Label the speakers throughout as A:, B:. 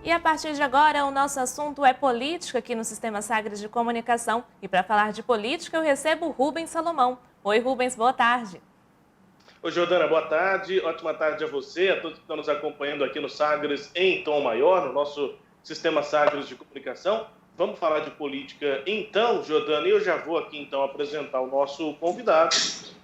A: E a partir de agora, o nosso assunto é política aqui no Sistema Sagres de Comunicação. E para falar de política, eu recebo o Rubens Salomão. Oi, Rubens, boa tarde.
B: Oi, Jordana, boa tarde. Ótima tarde a você, a todos que estão nos acompanhando aqui no Sagres em Tom Maior, no nosso Sistema Sagres de Comunicação. Vamos falar de política então, Jordana, e eu já vou aqui então apresentar o nosso convidado.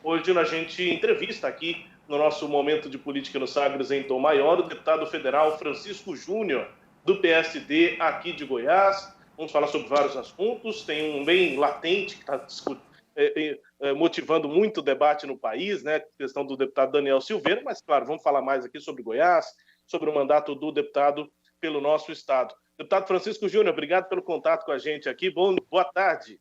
B: Hoje a gente entrevista aqui no nosso momento de política no Sagres em Tom Maior, o deputado federal Francisco Júnior, do PSD aqui de Goiás. Vamos falar sobre vários assuntos, tem um bem latente que está motivando muito o debate no país, né? A questão do deputado Daniel Silveira, mas, claro, vamos falar mais aqui sobre Goiás, sobre o mandato do deputado pelo nosso estado. Deputado Francisco Júnior, obrigado pelo contato com a gente aqui. Boa tarde.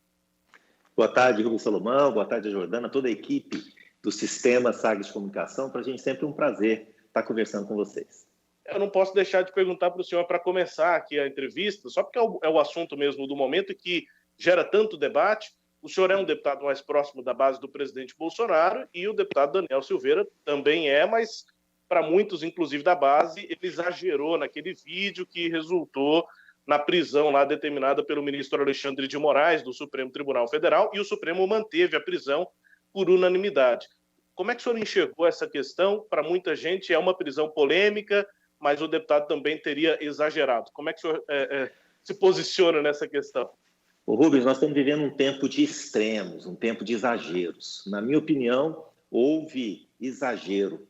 C: Boa tarde, Rubens Salomão. Boa tarde, Jordana, toda a equipe do Sistema Sagres de Comunicação. Para a gente sempre um prazer estar conversando com vocês.
B: Eu não posso deixar de perguntar para o senhor, para começar aqui a entrevista, só porque é o assunto mesmo do momento e que gera tanto debate. O senhor é um deputado mais próximo da base do presidente Bolsonaro e o deputado Daniel Silveira também é, mas para muitos, inclusive da base, ele exagerou naquele vídeo que resultou na prisão lá determinada pelo ministro Alexandre de Moraes, do Supremo Tribunal Federal, e o Supremo manteve a prisão por unanimidade. Como é que o senhor enxergou essa questão? Para muita gente é uma prisão polêmica, mas o deputado também teria exagerado. Como é que o senhor se posiciona nessa questão?
C: O Rubens, nós estamos vivendo um tempo de extremos, um tempo de exageros. Na minha opinião, houve exagero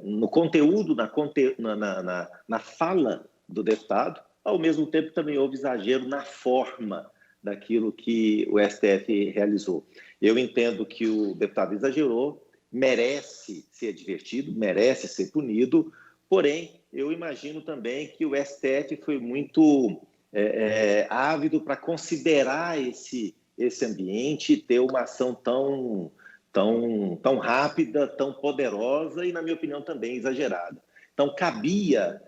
C: no conteúdo, na fala do deputado, ao mesmo tempo também houve exagero na forma daquilo que o STF realizou. Eu entendo que o deputado exagerou, merece ser advertido, merece ser punido, porém, eu imagino também que o STF foi muito ávido para considerar esse ambiente e ter uma ação tão rápida, tão poderosa e, na minha opinião, também exagerada. Então, cabia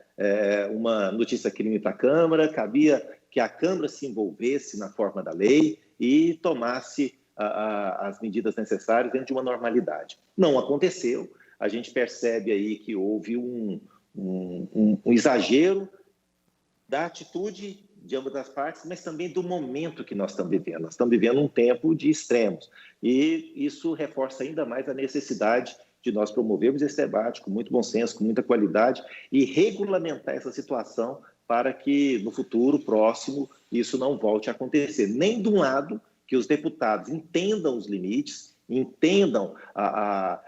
C: uma notícia-crime para a Câmara, cabia que a Câmara se envolvesse na forma da lei e tomasse as medidas necessárias dentro de uma normalidade. Não aconteceu. A gente percebe aí que houve um exagero da atitude de ambas as partes, mas também do momento que nós estamos vivendo. Nós estamos vivendo um tempo de extremos e isso reforça ainda mais a necessidade de nós promovermos esse debate com muito bom senso, com muita qualidade e regulamentar essa situação para que no futuro próximo isso não volte a acontecer. Nem de um lado que os deputados entendam os limites, entendam a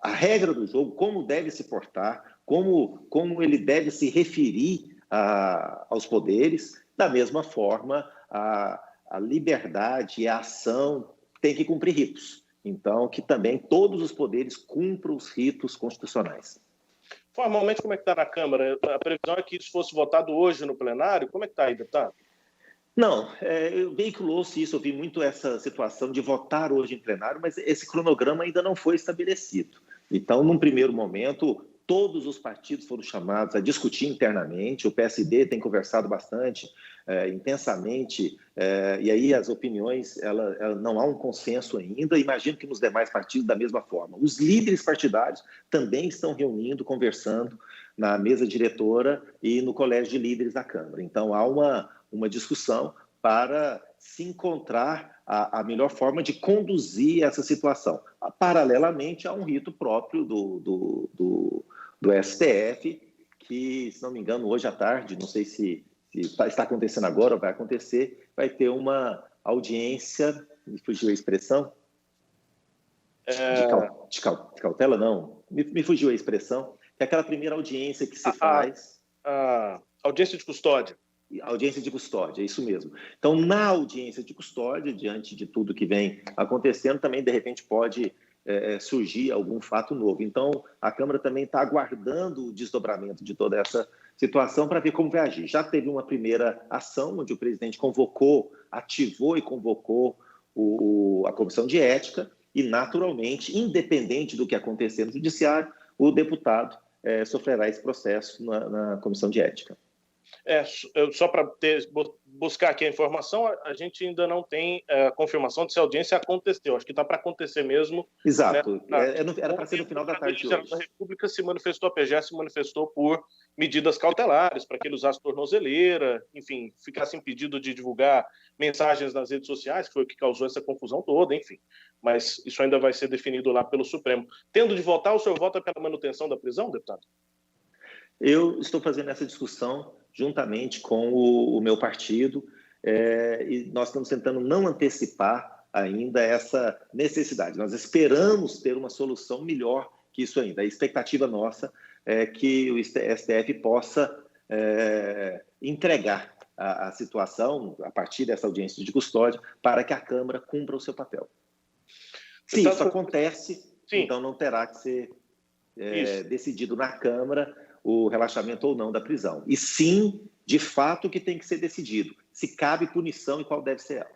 C: regra do jogo, como deve se portar, como ele deve se referir aos poderes. Da mesma forma, a liberdade e a ação tem que cumprir ritos. Então, que também todos os poderes cumpram os ritos constitucionais.
B: Formalmente, como é que está na Câmara? A previsão é que isso fosse votado hoje no plenário. Como é que está aí, deputado?
C: Não, veiculou-se isso, eu vi muito essa situação de votar hoje em plenário, mas esse cronograma ainda não foi estabelecido. Então, num primeiro momento, todos os partidos foram chamados a discutir internamente, o PSD tem conversado bastante, intensamente, e aí as opiniões, não há um consenso ainda, imagino que nos demais partidos da mesma forma. Os líderes partidários também estão reunindo, conversando na mesa diretora e no colégio de líderes da Câmara. Então, há uma discussão para se encontrar a melhor forma de conduzir essa situação. Paralelamente, há um rito próprio do STF, que, se não me engano, hoje à tarde, não sei se está acontecendo agora ou vai acontecer, vai ter uma audiência, me fugiu a expressão? De cautela, não. Me fugiu a expressão, que é aquela primeira audiência que se faz.
B: A audiência de custódia.
C: Audiência de custódia, é isso mesmo. Então, na audiência de custódia, diante de tudo que vem acontecendo, também, de repente, pode surgir algum fato novo. Então, a Câmara também está aguardando o desdobramento de toda essa situação para ver como vai agir. Já teve uma primeira ação, onde o presidente ativou e convocou a Comissão de Ética e, naturalmente, independente do que acontecer no Judiciário, o deputado sofrerá esse processo na Comissão de Ética.
B: Só para buscar aqui a informação, a gente ainda não tem confirmação de se a audiência aconteceu. Acho que está para acontecer mesmo.
C: Exato.
B: Né?
C: Era para ser no final da tarde de hoje.
B: A República se manifestou, a PGR se manifestou por medidas cautelares, para que ele usasse tornozeleira, enfim, ficasse impedido de divulgar mensagens nas redes sociais, que foi o que causou essa confusão toda, enfim. Mas isso ainda vai ser definido lá pelo Supremo. Tendo de votar, o senhor vota pela manutenção da prisão, deputado?
C: Eu estou fazendo essa discussão juntamente com o meu partido e nós estamos tentando não antecipar ainda essa necessidade. Nós esperamos ter uma solução melhor que isso ainda. A expectativa nossa é que o STF possa entregar a situação a partir dessa audiência de custódia para que a Câmara cumpra o seu papel. Se isso acontece, então não terá que ser decidido na Câmara o relaxamento ou não da prisão. E sim, de fato, que tem que ser decidido. Se cabe punição e qual deve ser ela.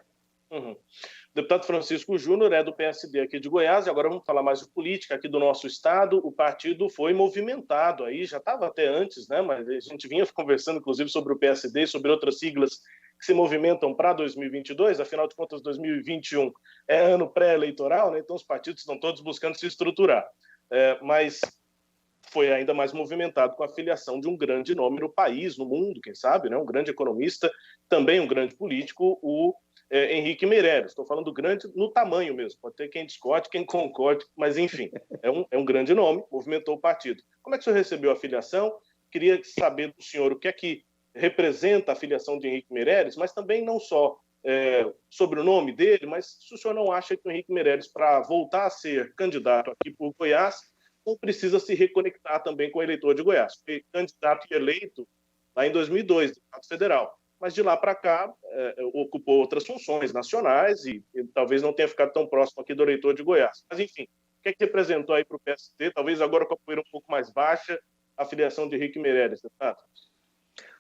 B: Uhum. O deputado Francisco Júnior é do PSD aqui de Goiás, e agora vamos falar mais de política aqui do nosso estado. O partido foi movimentado aí, já estava até antes, né? Mas a gente vinha conversando, inclusive, sobre o PSD e sobre outras siglas que se movimentam para 2022, afinal de contas, 2021 é ano pré-eleitoral, né? Então os partidos estão todos buscando se estruturar. Mas foi ainda mais movimentado com a filiação de um grande nome no país, no mundo, quem sabe, né? Um grande economista, também um grande político, o Henrique Meirelles. Estou falando grande no tamanho mesmo, pode ter quem discorde, quem concorde, mas enfim, é um grande nome, movimentou o partido. Como é que o senhor recebeu a filiação? Queria saber do senhor o que é que representa a filiação de Henrique Meirelles, mas também não só sobre o nome dele, mas se o senhor não acha que o Henrique Meirelles, para voltar a ser candidato aqui por Goiás, não precisa se reconectar também com o eleitor de Goiás. Foi candidato e eleito lá em 2002, deputado federal. Mas de lá para cá, ocupou outras funções nacionais e talvez não tenha ficado tão próximo aqui do eleitor de Goiás. Mas, enfim, o que é que representou aí para o PSD, talvez agora com a poeira um pouco mais baixa, a filiação de Henrique Meirelles, deputado?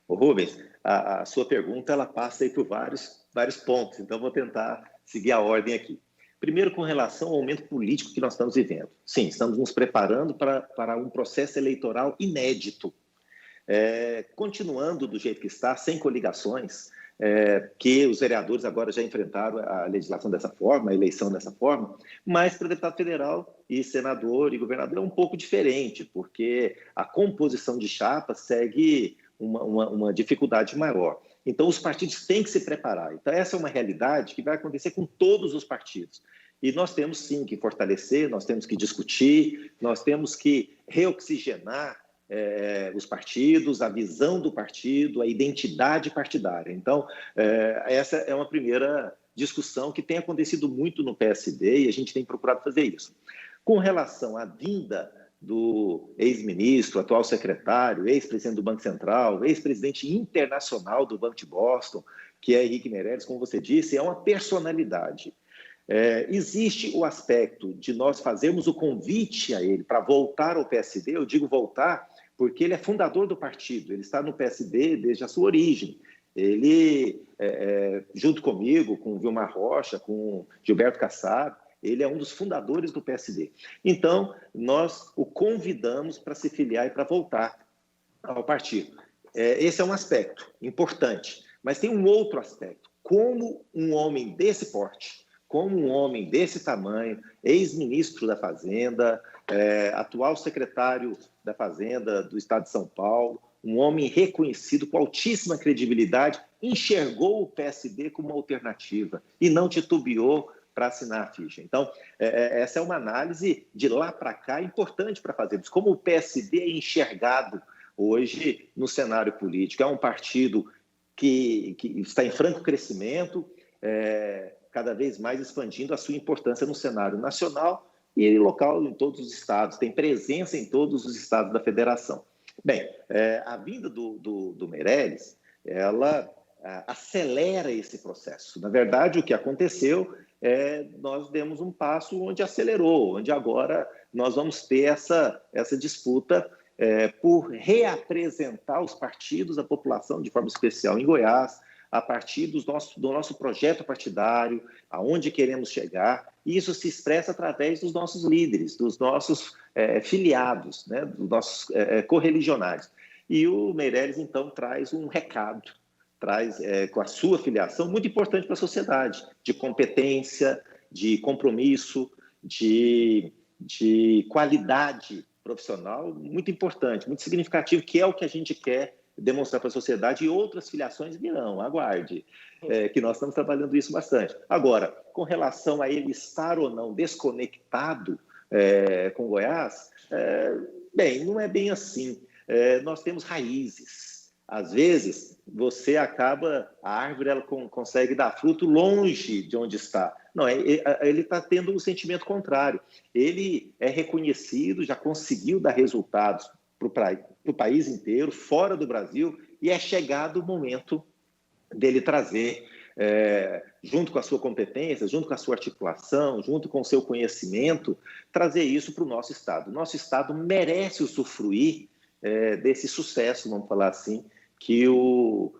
C: Ô Rubens, a sua pergunta ela passa aí por vários pontos, então vou tentar seguir a ordem aqui. Primeiro, com relação ao momento político que nós estamos vivendo. Sim, estamos nos preparando para um processo eleitoral inédito. Continuando do jeito que está, sem coligações, que os vereadores agora já enfrentaram a legislação dessa forma, a eleição dessa forma, mas para deputado federal e senador e governador é um pouco diferente, porque a composição de chapa segue uma dificuldade maior. Então, os partidos têm que se preparar. Então, essa é uma realidade que vai acontecer com todos os partidos. E nós temos, sim, que fortalecer, nós temos que discutir, nós temos que reoxigenar os partidos, a visão do partido, a identidade partidária. Então, essa é uma primeira discussão que tem acontecido muito no PSD e a gente tem procurado fazer isso. Com relação à vinda do ex-ministro, atual secretário, ex-presidente do Banco Central, ex-presidente internacional do Banco de Boston, que é Henrique Meirelles, como você disse, é uma personalidade. Existe o aspecto de nós fazermos o convite a ele para voltar ao PSD, eu digo voltar porque ele é fundador do partido, ele está no PSD desde a sua origem. Ele, junto comigo, com Vilmar Rocha, com Gilberto Kassab, ele é um dos fundadores do PSD. Então, nós o convidamos para se filiar e para voltar ao partido. Esse é um aspecto importante. Mas tem um outro aspecto. Como um homem desse porte, como um homem desse tamanho, ex-ministro da Fazenda, atual secretário da Fazenda do Estado de São Paulo, um homem reconhecido com altíssima credibilidade, enxergou o PSD como uma alternativa e não titubeou para assinar a ficha. Então, essa é uma análise de lá para cá importante para fazermos. Como o PSD é enxergado hoje no cenário político. É um partido que está em franco crescimento, cada vez mais expandindo a sua importância no cenário nacional e local em todos os estados, tem presença em todos os estados da federação. Bem, a vinda do Meirelles, ela acelera esse processo. Na verdade, o que aconteceu nós demos um passo onde acelerou, onde agora nós vamos ter essa disputa por reapresentar os partidos à população de forma especial em Goiás, a partir do nosso projeto partidário, aonde queremos chegar, e isso se expressa através dos nossos líderes, dos nossos filiados, né, dos nossos correligionários. E o Meirelles, então, traz um recado, traz com a sua filiação, muito importante para a sociedade, de competência, de compromisso, de qualidade profissional, muito importante, muito significativo, que é o que a gente quer demonstrar para a sociedade, e outras filiações virão, aguarde, que nós estamos trabalhando isso bastante. Agora, com relação a ele estar ou não desconectado com Goiás, bem, não é bem assim. Nós temos raízes. Às vezes, a árvore ela consegue dar fruto longe de onde está. Não, ele está tendo um sentimento contrário. Ele é reconhecido, já conseguiu dar resultados para o país inteiro, fora do Brasil, e é chegado o momento dele trazer, junto com a sua competência, junto com a sua articulação, junto com o seu conhecimento, trazer isso para o nosso Estado. O nosso Estado merece usufruir desse sucesso, vamos falar assim, que o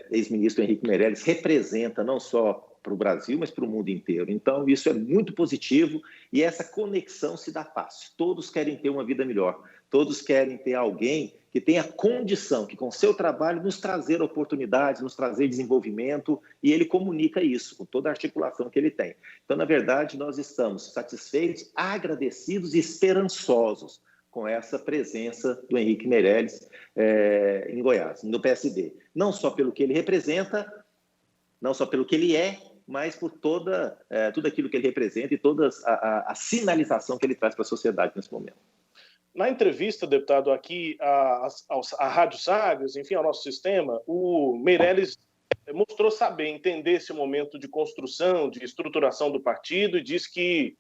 C: ex-ministro Henrique Meirelles representa não só para o Brasil, mas para o mundo inteiro. Então, isso é muito positivo e essa conexão se dá fácil. Todos querem ter uma vida melhor, todos querem ter alguém que tenha condição, que com seu trabalho nos trazer oportunidades, nos trazer desenvolvimento, e ele comunica isso com toda a articulação que ele tem. Então, na verdade, nós estamos satisfeitos, agradecidos e esperançosos com essa presença do Henrique Meirelles em Goiás, no PSD. Não só pelo que ele representa, não só pelo que ele é, mas por tudo aquilo que ele representa e toda a sinalização que ele traz para a sociedade nesse momento.
B: Na entrevista, deputado, aqui à Rádio Sagres, enfim, ao nosso sistema, o Meirelles mostrou saber entender esse momento de construção, de estruturação do partido, e diz que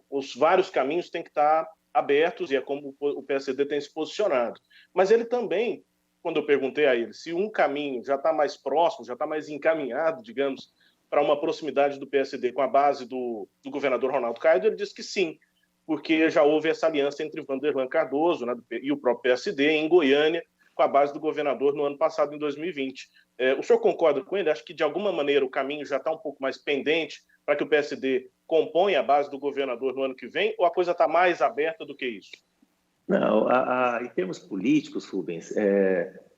B: os vários caminhos têm que estar abertos, e é como o PSD tem se posicionado. Mas ele também, quando eu perguntei a ele se um caminho já está mais próximo, já está mais encaminhado, digamos, para uma proximidade do PSD com a base do governador Ronaldo Caiado, ele disse que sim, porque já houve essa aliança entre Vanderlan Cardoso, né, e o próprio PSD em Goiânia, com a base do governador no ano passado, em 2020. O senhor concorda com ele? Acho que, de alguma maneira, o caminho já está um pouco mais pendente para que o PSD componha a base do governador no ano que vem, ou a coisa está mais aberta do que isso?
C: Não, em termos políticos, Rubens,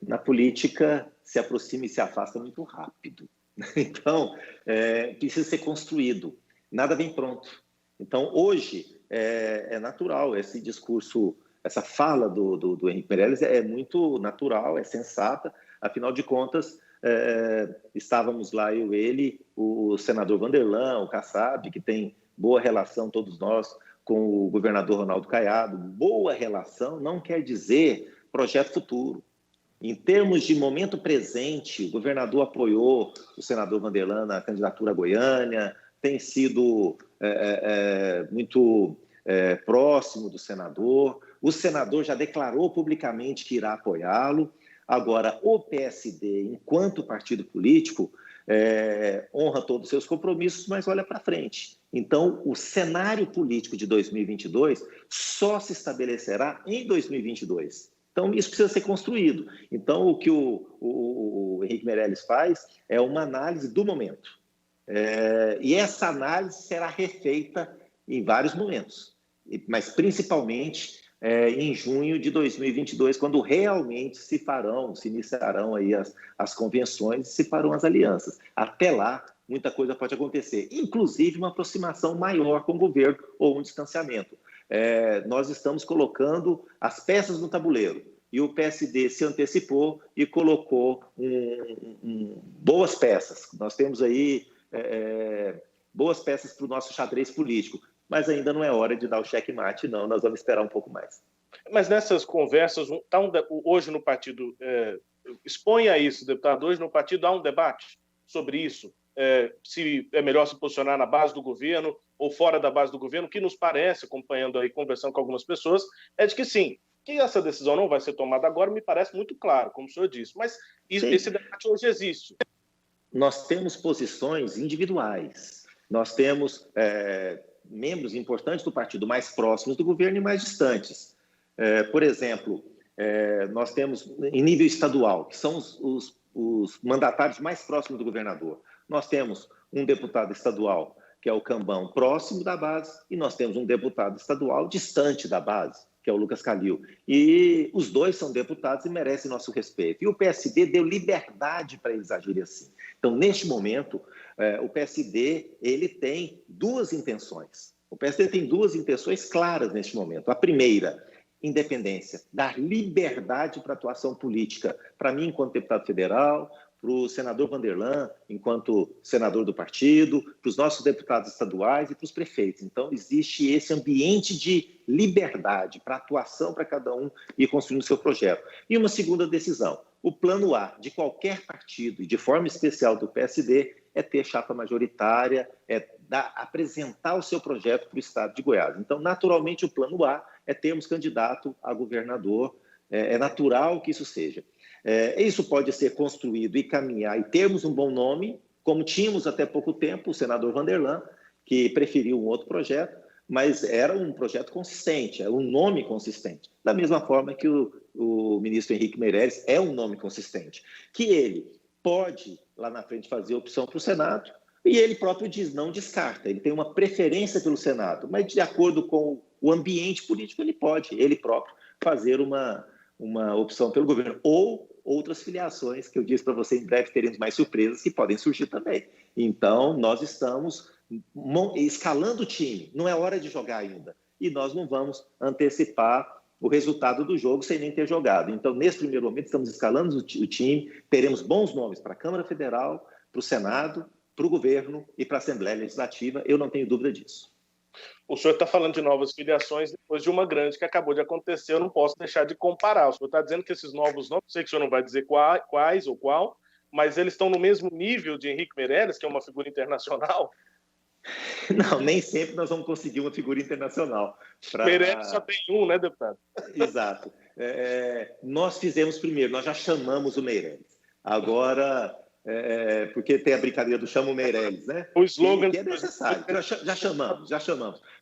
C: na política se aproxima e se afasta muito rápido. Então, precisa ser construído. Nada vem pronto. Então, hoje, é natural esse discurso, essa fala do Henrique Meirelles é muito natural, é sensata. Afinal de contas, estávamos lá, ele, o senador Vanderlan, o Kassab, que tem boa relação, todos nós, com o governador Ronaldo Caiado. Boa relação não quer dizer projeto futuro. Em termos de momento presente, o governador apoiou o senador Vanderlan na candidatura a Goiânia, tem sido muito próximo do senador. O senador já declarou publicamente que irá apoiá-lo. Agora, o PSD, enquanto partido político, honra todos os seus compromissos, mas olha para frente. Então, o cenário político de 2022 só se estabelecerá em 2022. Então, isso precisa ser construído. Então, o que o Henrique Meirelles faz é uma análise do momento. E essa análise será refeita em vários momentos, mas principalmente em junho de 2022, quando realmente se iniciarão aí as convenções e se farão as alianças. Até lá, muita coisa pode acontecer, inclusive uma aproximação maior com o governo ou um distanciamento. Nós estamos colocando as peças no tabuleiro e o PSD se antecipou e colocou boas peças. Nós temos aí boas peças para o nosso xadrez político, mas ainda não é hora de dar o checkmate, não. Nós vamos esperar um pouco mais.
B: Mas nessas conversas, hoje no partido, exponha isso, deputado, hoje no partido há um debate sobre isso, se é melhor se posicionar na base do governo ou fora da base do governo. O que nos parece, acompanhando aí, conversando com algumas pessoas, é de que sim, que essa decisão não vai ser tomada agora, me parece muito claro, como o senhor disse, mas esse debate hoje existe.
C: Nós temos posições individuais, nós temos membros importantes do partido mais próximos do governo e mais distantes. Por exemplo, nós temos em nível estadual, que são os mandatários mais próximos do governador. Nós temos um deputado estadual, que é o Cambão, próximo da base, e nós temos um deputado estadual distante da base, que é o Lucas Calil. E os dois são deputados e merecem nosso respeito. E o PSD deu liberdade para eles agirem assim. Então, neste momento, o PSD ele tem duas intenções. O PSD tem duas intenções claras neste momento. A primeira, independência, dar liberdade para a atuação política. Para mim, enquanto deputado federal, para o senador Vanderlan, enquanto senador do partido, para os nossos deputados estaduais e para os prefeitos. Então, existe esse ambiente de liberdade para atuação para cada um ir construindo o seu projeto. E uma segunda decisão, o plano A de qualquer partido, e de forma especial do PSD, é ter chapa majoritária, apresentar o seu projeto para o estado de Goiás. Então, naturalmente, o plano A é termos candidato a governador, é natural que isso seja. Isso pode ser construído e caminhar e termos um bom nome, como tínhamos até pouco tempo o senador Vanderlan, que preferiu um outro projeto, mas era um projeto consistente, era um nome consistente. Da mesma forma que o ministro Henrique Meirelles é um nome consistente, que ele pode, lá na frente, fazer opção para o Senado, e ele próprio diz, não descarta, ele tem uma preferência pelo Senado, mas de acordo com o ambiente político, ele pode, ele próprio, fazer uma opção pelo governo, ou outras filiações, que eu disse para você, em breve teremos mais surpresas que podem surgir também. Então, nós estamos escalando o time, não é hora de jogar ainda, e nós não vamos antecipar o resultado do jogo sem nem ter jogado. Então, nesse primeiro momento, estamos escalando o time, teremos bons nomes para a Câmara Federal, para o Senado, para o governo e para a Assembleia Legislativa, eu não tenho dúvida disso.
B: O senhor está falando de novas filiações depois de uma grande que acabou de acontecer, eu não posso deixar de comparar. O senhor está dizendo que esses novos nomes, sei que o senhor não vai dizer quais ou qual, mas eles estão no mesmo nível de Henrique Meirelles, que é uma figura internacional?
C: Não, nem sempre nós vamos conseguir uma figura internacional.
B: Meirelles só tem um, né, deputado?
C: Exato. Nós fizemos primeiro, nós já chamamos o Meirelles. Agora... porque tem a brincadeira do chama o Meirelles, né?
B: O slogan
C: que é necessário. Já chamamos.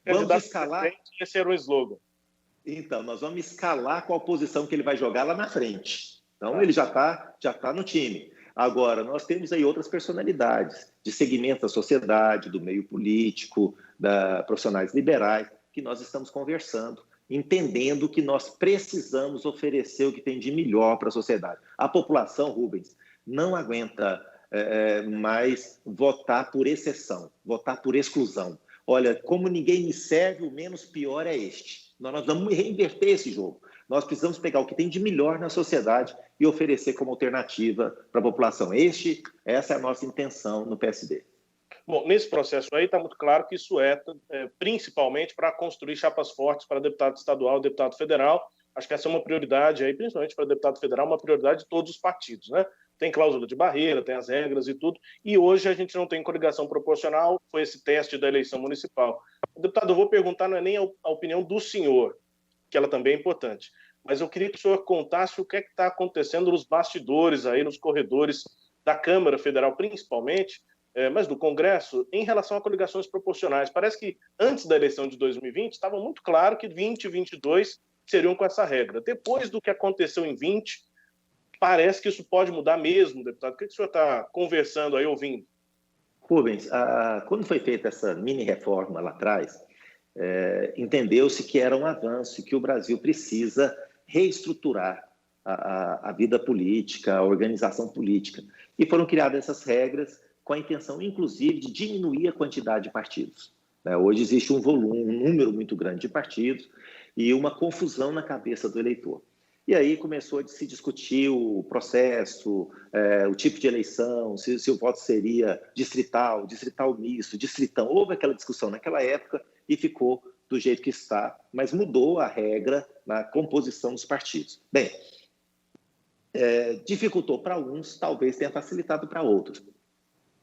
C: Vamos escalar.
B: Esse era o slogan.
C: Então, nós vamos escalar qual posição que ele vai jogar lá na frente. Então, ele já tá no time. Agora, nós temos aí outras personalidades de segmentos da sociedade, do meio político, profissionais liberais, que nós estamos conversando, entendendo que nós precisamos oferecer o que tem de melhor para a sociedade. A população, Rubens, não aguenta mais votar por exceção, votar por exclusão. Olha, como ninguém me serve, o menos pior é este. Nós vamos reinverter esse jogo. Nós precisamos pegar o que tem de melhor na sociedade e oferecer como alternativa para a população. Essa é a nossa intenção no PSD.
B: Bom, nesse processo aí está muito claro que isso é principalmente para construir chapas fortes para deputado estadual, deputado federal. Acho que essa é uma prioridade aí, principalmente para deputado federal, uma prioridade de todos os partidos, né? Tem cláusula de barreira, tem as regras e tudo, e hoje a gente não tem coligação proporcional, foi esse teste da eleição municipal. Deputado, eu vou perguntar, não é nem a opinião do senhor, que ela também é importante, mas eu queria que o senhor contasse o que é que está acontecendo nos bastidores, aí, nos corredores da Câmara Federal, principalmente, mas do Congresso, em relação a coligações proporcionais. Parece que antes da eleição de 2020, estava muito claro que 20 e 22 seriam com essa regra. Depois do que aconteceu em 20, parece que isso pode mudar mesmo, deputado. O que o senhor está conversando aí, ouvindo?
C: Rubens, quando foi feita essa mini-reforma lá atrás, entendeu-se que era um avanço e que o Brasil precisa reestruturar a vida política, a organização política. E foram criadas essas regras com a intenção, inclusive, de diminuir a quantidade de partidos. Hoje existe um número muito grande de partidos e uma confusão na cabeça do eleitor. E aí começou a se discutir o processo, o tipo de eleição, se o voto seria distrital misto, distritão. Houve aquela discussão naquela época e ficou do jeito que está, mas mudou a regra na composição dos partidos. Bem, dificultou para uns, talvez tenha facilitado para outros.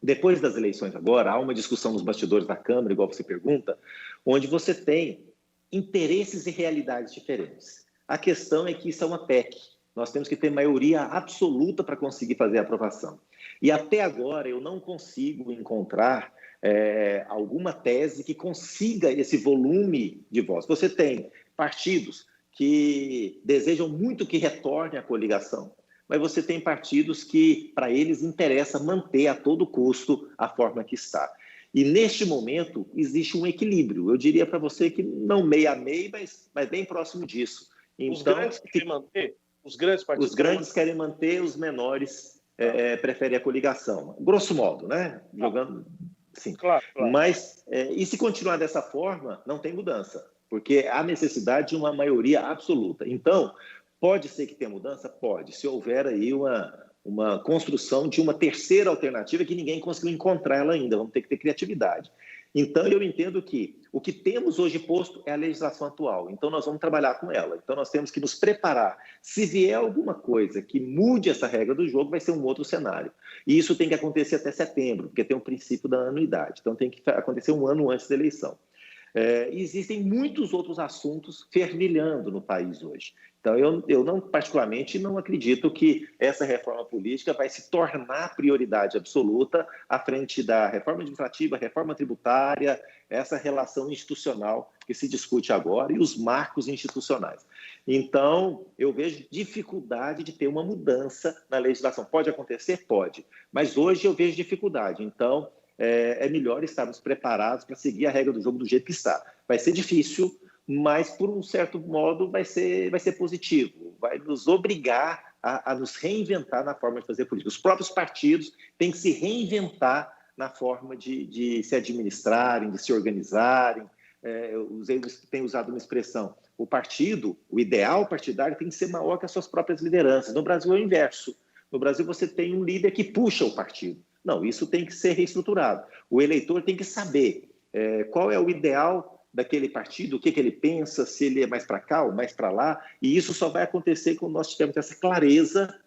C: Depois das eleições agora, há uma discussão nos bastidores da Câmara, igual você pergunta, onde você tem interesses e realidades diferentes. A questão é que isso é uma PEC. Nós temos que ter maioria absoluta para conseguir fazer a aprovação. E até agora eu não consigo encontrar alguma tese que consiga esse volume de votos. Você tem partidos que desejam muito que retorne a coligação, mas você tem partidos que, para eles, interessa manter a todo custo a forma que está. E, neste momento, existe um equilíbrio. Eu diria para você que não meio a meio, mas bem próximo disso. Então,
B: os grandes querem manter? Os grandes partidos?
C: Os grandes querem manter, os menores preferem a coligação. Grosso modo, né? Jogando... Sim.
B: Claro.
C: Mas, e se continuar dessa forma, não tem mudança, porque há necessidade de uma maioria absoluta. Então, pode ser que tenha mudança? Pode. Se houver aí uma construção de uma terceira alternativa que ninguém conseguiu encontrar ela ainda, vamos ter que ter criatividade. Então, eu entendo que o que temos hoje posto é a legislação atual, então nós vamos trabalhar com ela. Então, nós temos que nos preparar. Se vier alguma coisa que mude essa regra do jogo, vai ser um outro cenário. E isso tem que acontecer até setembro, porque tem o princípio da anuidade. Então, tem que acontecer um ano antes da eleição. Existem muitos outros assuntos fervilhando no país hoje. Então, eu não, particularmente, não acredito que essa reforma política vai se tornar prioridade absoluta à frente da reforma administrativa, reforma tributária, essa relação institucional que se discute agora e os marcos institucionais. Então, eu vejo dificuldade de ter uma mudança na legislação. Pode acontecer? Pode. Mas hoje eu vejo dificuldade. Então, é melhor estarmos preparados para seguir a regra do jogo do jeito que está. Vai ser difícil, mas, por um certo modo, vai ser positivo. Vai nos obrigar a nos reinventar na forma de fazer política. Os próprios partidos têm que se reinventar na forma de se administrarem, de se organizarem. Eles têm usado uma expressão. O ideal partidário tem que ser maior que as suas próprias lideranças. No Brasil é o inverso. No Brasil você tem um líder que puxa o partido. Não, isso tem que ser reestruturado. O eleitor tem que saber qual é o ideal daquele partido, o que ele pensa, se ele é mais para cá ou mais para lá, e isso só vai acontecer quando nós tivermos essa clareza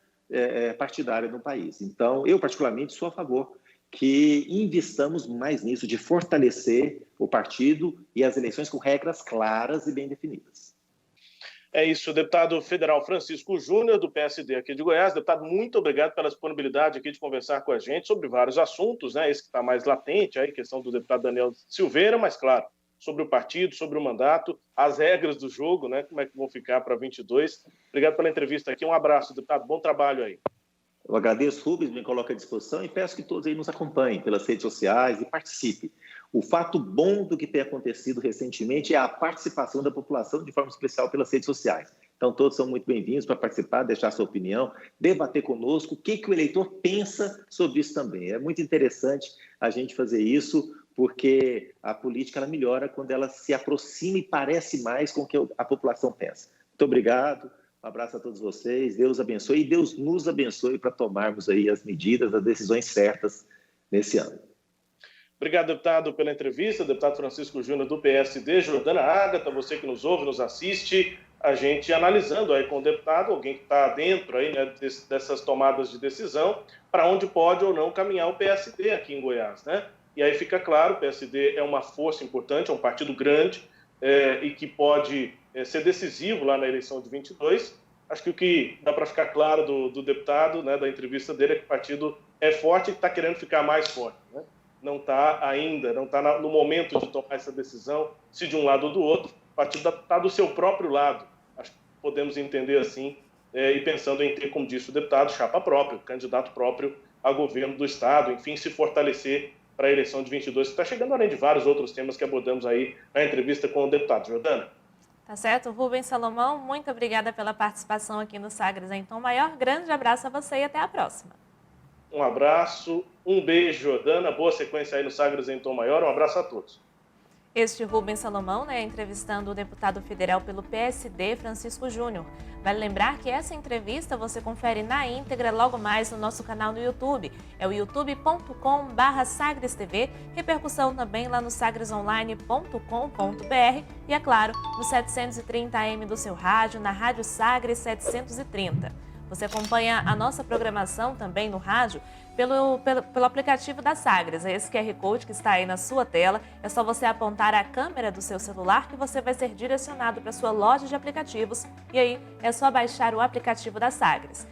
C: partidária no país. Então, eu particularmente sou a favor que investamos mais nisso, de fortalecer o partido e as eleições com regras claras e bem definidas.
B: É isso, deputado federal Francisco Júnior, do PSD aqui de Goiás. Deputado, muito obrigado pela disponibilidade aqui de conversar com a gente sobre vários assuntos, né? Esse que está mais latente, aí, questão do deputado Daniel Silveira, mas, claro, sobre o partido, sobre o mandato, as regras do jogo, né? Como é que vão ficar para 22. Obrigado pela entrevista aqui. Um abraço, deputado. Bom trabalho aí.
C: Eu agradeço, Rubens, me coloca à disposição e peço que todos aí nos acompanhem pelas redes sociais e participem. O fato bom do que tem acontecido recentemente é a participação da população, de forma especial pelas redes sociais. Então, todos são muito bem-vindos para participar, deixar sua opinião, debater conosco o que o eleitor pensa sobre isso também. É muito interessante a gente fazer isso, porque a política ela melhora quando ela se aproxima e parece mais com o que a população pensa. Muito obrigado. Um abraço a todos vocês, Deus abençoe e Deus nos abençoe para tomarmos aí as medidas, as decisões certas nesse ano.
B: Obrigado, deputado, pela entrevista. Deputado Francisco Júnior, do PSD. Jordana Ágata, você que nos ouve, nos assiste, a gente analisando aí com o deputado, alguém que está dentro aí, né, dessas tomadas de decisão, para onde pode ou não caminhar o PSD aqui em Goiás, né? E aí fica claro, o PSD é uma força importante, é um partido grande e que pode ser decisivo lá na eleição de 22. Acho que o que dá para ficar claro do deputado, né, da entrevista dele, é que o partido é forte e está querendo ficar mais forte, né? Não está ainda, não está no momento de tomar essa decisão, se de um lado ou do outro. O partido está do seu próprio lado. Acho que podemos entender assim, e pensando em ter, como disse o deputado, chapa própria, candidato próprio a governo do Estado, enfim, se fortalecer para a eleição de 22, que está chegando além de vários outros temas que abordamos aí na entrevista com o deputado. Jordana.
A: Tá certo. Rubens Salomão, muito obrigada pela participação aqui no Sagres em Tom Maior. Grande abraço a você e até a próxima.
B: Um abraço, um beijo, Jordana. Boa sequência aí no Sagres em Tom Maior. Um abraço a todos.
A: Este Rubens Salomão, entrevistando o deputado federal pelo PSD, Francisco Júnior. Vale lembrar que essa entrevista você confere na íntegra logo mais no nosso canal no YouTube. É o youtube.com/SagresTV, repercussão também lá no sagresonline.com.br e, é claro, no 730 AM do seu rádio, na Rádio Sagres 730. Você acompanha a nossa programação também no rádio pelo aplicativo da Sagres. É esse QR Code que está aí na sua tela. É só você apontar a câmera do seu celular que você vai ser direcionado para a sua loja de aplicativos. E aí é só baixar o aplicativo da Sagres.